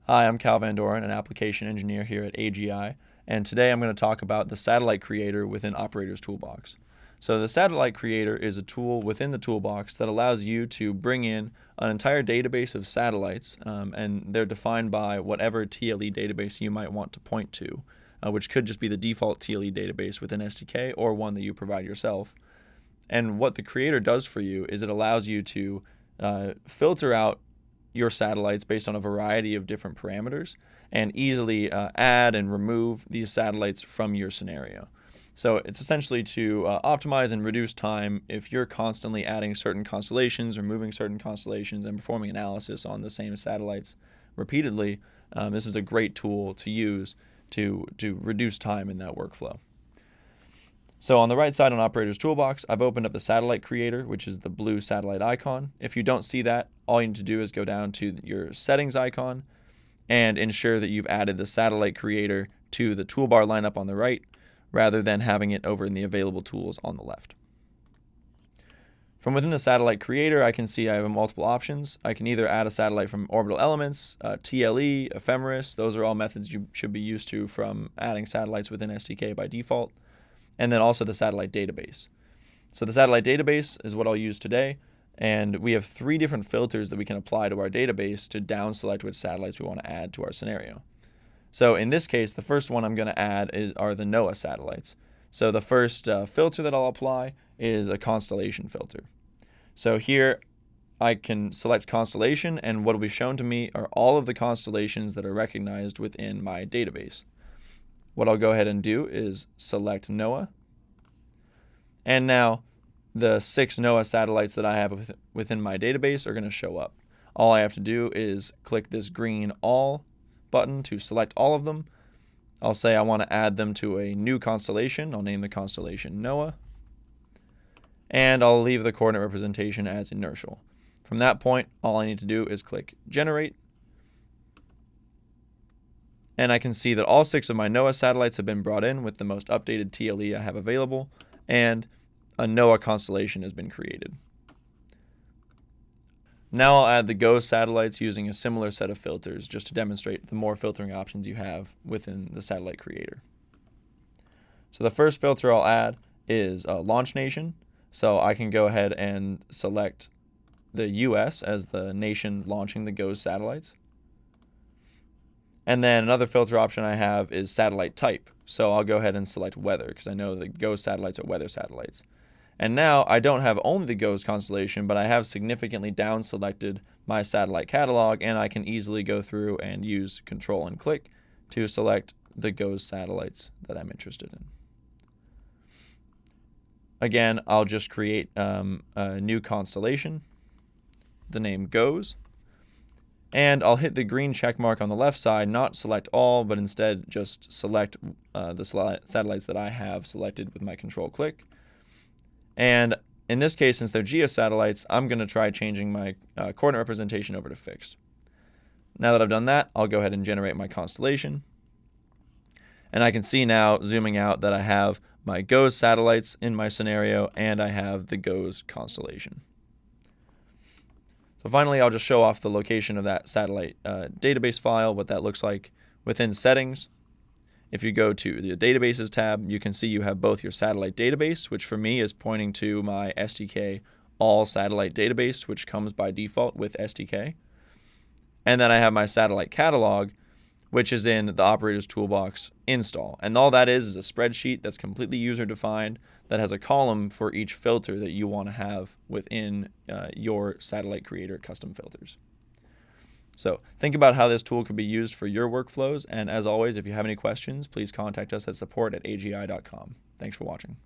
Hi, I'm Cal Van Doren, an application engineer here at AGI, and today I'm going to talk about the satellite creator within Operator's Toolbox. So the satellite creator is a tool within the toolbox that allows you to bring in an entire database of satellites, and they're defined by whatever TLE database you might want to point to, which could just be the default TLE database within SDK or one that you provide yourself. And what the creator does for you is it allows you to filter out your satellites based on a variety of different parameters and easily add and remove these satellites from your scenario. So it's essentially to optimize and reduce time if you're constantly adding certain constellations, removing certain constellations, and performing analysis on the same satellites repeatedly. This is a great tool to use to reduce time in that workflow. So on the right side on Operator's Toolbox, I've opened up the satellite creator, which is the blue satellite icon. If you don't see that, all you need to do is go down to your settings icon and ensure that you've added the satellite creator to the toolbar lineup on the right, rather than having it over in the available tools on the left. From within the satellite creator, I can see I have multiple options. I can either add a satellite from orbital elements, TLE, ephemeris. Those are all methods you should be used to from adding satellites within SDK by default. And then also the satellite database. So the satellite database is what I'll use today, and we have 3 different filters that we can apply to our database to down select which satellites we want to add to our scenario. So in this case, the first one I'm going to add are the NOAA satellites. So the first filter that I'll apply is a constellation filter. So here I can select constellation, and what will be shown to me are all of the constellations that are recognized within my database. What I'll go ahead and do is select NOAA. And now the 6 NOAA satellites that I have within my database are going to show up. All I have to do is click this green All button to select all of them. I'll say I want to add them to a new constellation. I'll name the constellation NOAA. And I'll leave the coordinate representation as inertial. From that point, all I need to do is click Generate. And I can see that all 6 of my NOAA satellites have been brought in with the most updated TLE I have available, and a NOAA constellation has been created. Now I'll add the GOES satellites using a similar set of filters just to demonstrate the more filtering options you have within the satellite creator. So the first filter I'll add is launch nation. So I can go ahead and select the US as the nation launching the GOES satellites. And then another filter option I have is satellite type. So I'll go ahead and select weather because I know the GOES satellites are weather satellites. And now I don't have only the GOES constellation, but I have significantly down selected my satellite catalog, and I can easily go through and use Control and click to select the GOES satellites that I'm interested in. Again, I'll just create a new constellation, the name GOES. And I'll hit the green check mark on the left side, not select all, but instead just select the satellites that I have selected with my control click. And in this case, since they're geosatellites, I'm going to try changing my coordinate representation over to fixed. Now that I've done that, I'll go ahead and generate my constellation. And I can see now, zooming out, that I have my GOES satellites in my scenario, and I have the GOES constellation. So finally, I'll just show off the location of that satellite database file, what that looks like within settings. If you go to the databases tab, you can see you have both your satellite database, which for me is pointing to my SDK all satellite database, which comes by default with SDK. And then I have my satellite catalog, which is in the Operator's Toolbox install. And all that is a spreadsheet that's completely user-defined that has a column for each filter that you want to have within your satellite creator custom filters. So think about how this tool could be used for your workflows. And as always, if you have any questions, please contact us at support@agi.com. Thanks for watching.